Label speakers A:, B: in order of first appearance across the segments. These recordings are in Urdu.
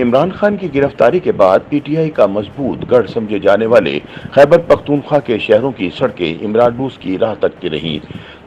A: عمران خان کی گرفتاری کے بعد پی ٹی آئی کا مضبوط گڑھ سمجھے جانے والے خیبر پختونخوا کے شہروں کی سڑکیں عمران ڈوز کی راہ تکتی رہیں،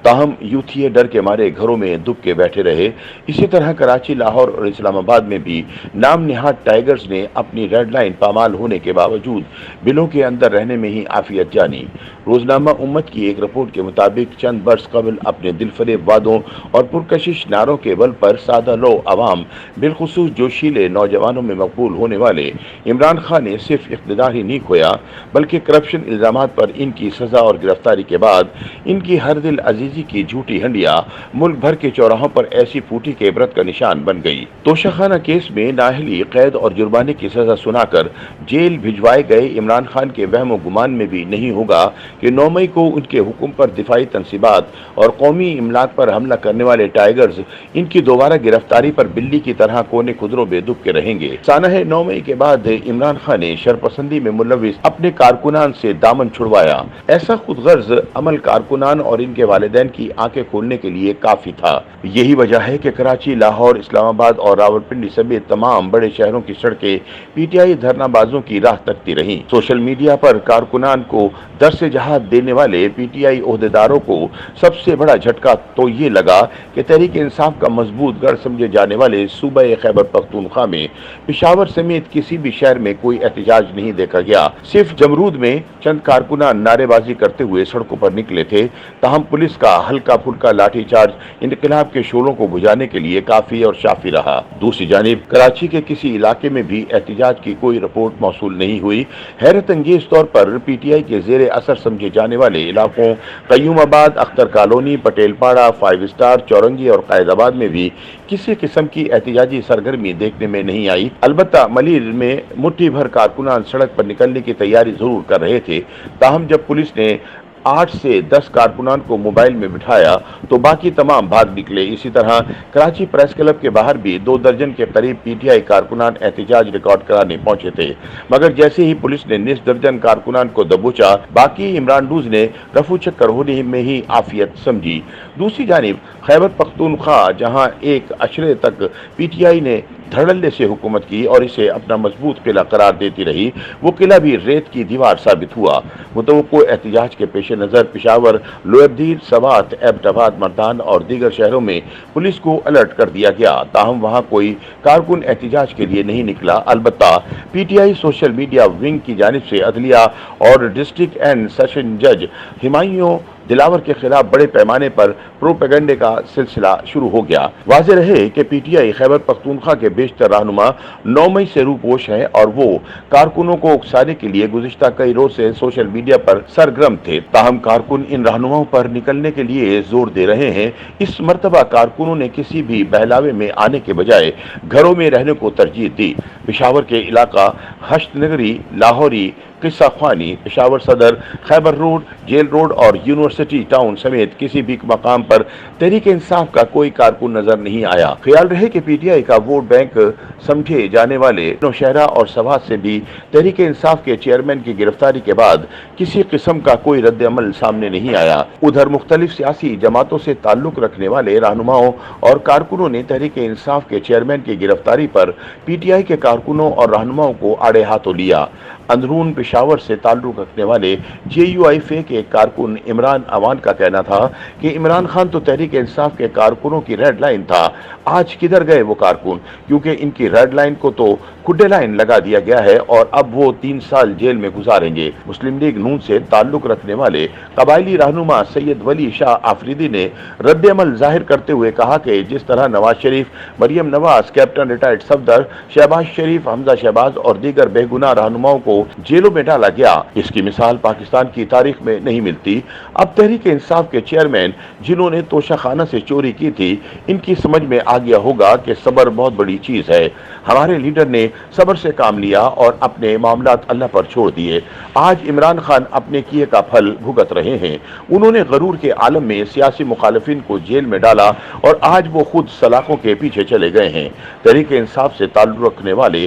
A: تاہم یوتھیے ڈر کے مارے گھروں میں دب کے بیٹھے رہے۔ اسی طرح کراچی، لاہور اور اسلام آباد میں بھی نام نہاد ٹائیگرز نے اپنی ریڈ لائن پامال ہونے کے باوجود بلوں کے اندر رہنے میں ہی عافیت جانی۔ روزنامہ امت کی ایک رپورٹ کے مطابق چند برس قبل اپنے دل فریب وعدوں اور پرکشش نعروں کے بل پر سادہ لو عوام، بالخصوص جوشیلے نوجوانوں میں مقبول ہونے والے عمران خان نے صرف اقتدار ہی نہیں کھویا بلکہ کرپشن الزامات پر ان کی سزا اور گرفتاری کے بعد ان کی ہر دل عزیزی کی جھوٹی ہنڈیاں ملک بھر کے چوراہوں پر ایسی پھوٹی کہ عبرت کا نشان بن گئی۔ توشہ خانہ کیس میں نااہلی، قید اور جرمانے کی سزا سنا کر جیل بھجوائے گئے عمران خان کے وہم و گمان میں بھی نہیں ہوگا کہ 9 مئی کو ان کے حکم پر دفاعی تنصیبات اور قومی املاک پر حملہ کرنے والے ٹائیگرز ان کی دوبارہ گرفتاری پر بلی کی طرح کونے خدروں بے دب کے رہیں گے۔ سانہ ہے 9 مئی کے بعد عمران خان نے شرپسندی میں ملوث اپنے کارکنان سے دامن چھڑوایا۔ ایسا خود غرض عمل کارکنان اور ان کے والدین کی آنکھیں کھولنے کے لیے کافی تھا۔ یہی وجہ ہے کہ کراچی، لاہور، اسلام آباد اور راولپنڈی سمیت تمام بڑے شہروں کی سڑکیں پی ٹی آئی دھرنا بازوں کی راہ تکتی رہیں۔ سوشل میڈیا پر کارکنان کو درس جہاد دینے والے پی ٹی آئی عہدیداروں کو سب سے بڑا جھٹکا تو یہ لگا کہ تحریک انصاف کا مضبوط گڑھ سمجھے جانے والے صوبہ خیبر پختونخوا میں پشاور سمیت کسی بھی شہر میں کوئی احتجاج نہیں دیکھا گیا۔ صرف جمرود میں چند کارکنان نعرے بازی کرتے ہوئے سڑکوں پر نکلے تھے، تاہم پولیس کا ہلکا پھلکا لاٹھی چارج انقلاب کے شعلوں کو بجھانے کے لیے کافی اور شافی رہا۔ دوسری جانب کراچی کے کسی علاقے میں بھی احتجاج کی کوئی رپورٹ موصول نہیں ہوئی۔ حیرت انگیز طور پر پی ٹی آئی کے زیر اثر سمجھے جانے والے علاقوں قیوم آباد، اختر کالونی، پٹیل پاڑہ، 5 اسٹار، چورنگی اور قائد آباد میں بھی کسی قسم کی احتجاجی سرگرمی دیکھنے میں نہیں آئی۔ البتہ ملیر میں مٹھی بھر کارکنان سڑک پر نکلنے کی تیاری ضرور کر رہے تھے، تاہم جب پولیس نے 8 سے 10 کارکنان کو موبائل میں بٹھایا تو باقی تمام بھاگ نکلے۔ اسی طرح کراچی پریس کلب کے باہر بھی 2 درجن کے قریب پی ٹی آئی کارکنان احتجاج ریکارڈ کرانے پہنچے تھے، مگر جیسے ہی پولیس نے نصف درجن کارکنان کو دبوچا، باقی عمران ڈوز نے رفو چکر ہونے میں ہی عافیت سمجھی۔ دوسری جانب خیبر پختونخوا، جہاں ایک عشرے تک پی ٹی آئی نے دھڑلے سے حکومت کی اور اسے اپنا مضبوط قلعہ قرار دیتی رہی، وہ قلعہ بھی ریت کی دیوار ثابت ہوا۔ متوقع احتجاج کے پیش نظر پشاور، لوئر دیر، سوات، ایبٹ آباد، مردان اور دیگر شہروں میں پولیس کو الرٹ کر دیا گیا، تاہم وہاں کوئی کارکن احتجاج کے لیے نہیں نکلا۔ البتہ P T I social media wing کی جانب سے عدلیہ اور ڈسٹرکٹ اینڈ سیشن جج ہمایوں دلاور کے خلاف بڑے پیمانے پر پروپیگنڈے کا سلسلہ شروع ہو گیا۔ واضح رہے کہ P T I Khyber Pakhtunkhwa کے بیشتر رہنما 9 مئی سے روپوش ہیں اور وہ کارکنوں کو اکسانے کے لیے گزشتہ کئی روز سے سوشل میڈیا پر سرگرم تھے، تاہم کارکن ان رہنماؤں پر نکلنے کے لیے زور دے رہے ہیں۔ اس مرتبہ کارکنوں نے کسی بھی بہلاوے میں آنے کے بجائے گھروں میں رہنے کو ترجیح دی۔ پشاور کے علاقہ ہشت نگری، لاہوری، قصہ خوانی، پشاور صدر، خیبر روڈ، جیل روڈ اور یونیورسٹی ٹاؤن سمیت کسی بھی مقام پر تحریک انصاف کا کوئی کارکن نظر نہیں آیا۔ خیال رہے کہ پی ٹی آئی کا ووٹ بینک سمجھے جانے والے نوشہرہ اور سوات سے بھی تحریک انصاف کے چیئرمین کی گرفتاری کے بعد کسی قسم کا کوئی رد عمل سامنے نہیں آیا۔ ادھر مختلف سیاسی جماعتوں سے تعلق رکھنے والے رہنماؤں اور کارکنوں نے تحریک انصاف کے چیئرمین کی گرفتاری پر پی ٹی آئی کے کارکنوں اور رہنماؤں کو آڑے ہاتھوں لیا۔ اندرون پشاور سے تعلق رکھنے والے جے یو آئی فے کے کارکن عمران اوان کا کہنا تھا کہ عمران خان تو تحریک انصاف کے کارکنوں کی ریڈ لائن تھا، آج کدھر گئے وہ کارکن، کیونکہ ان کی ریڈ لائن کو تو کڈے لائن لگا دیا گیا ہے اور اب وہ 3 سال جیل میں گزاریں گے۔ مسلم لیگ نون سے تعلق رکھنے والے قبائلی رہنما سید ولی شاہ آفریدی نے رد عمل ظاہر کرتے ہوئے کہا کہ جس طرح نواز شریف، مریم نواز، کیپٹن ریٹائرڈ صفدر، شہباز شریف، حمزہ شہباز اور دیگر بے گناہ رہنماؤں کو جیلوں میں ڈالا گیا، اس کی مثال پاکستان کی تاریخ میں نہیں ملتی۔ اب تحریک انصاف کے چیئرمین جنہوں نے توشہ خانہ سے چوری کی تھی، ان کی سمجھ میں آ گیا ہوگا کہ صبر بہت بڑی چیز ہے۔ ہمارے لیڈر نے صبر سے کام لیا اور اپنے معاملات اللہ پر چھوڑ دیے۔ آج عمران خان اپنے کیے کا پھل بھگت رہے ہیں۔ انہوں نے غرور کے عالم میں سیاسی مخالفین کو جیل میں ڈالا اور آج وہ خود سلاخوں کے پیچھے چلے گئے ہیں۔ تحریک انصاف سے تعلق رکھنے والے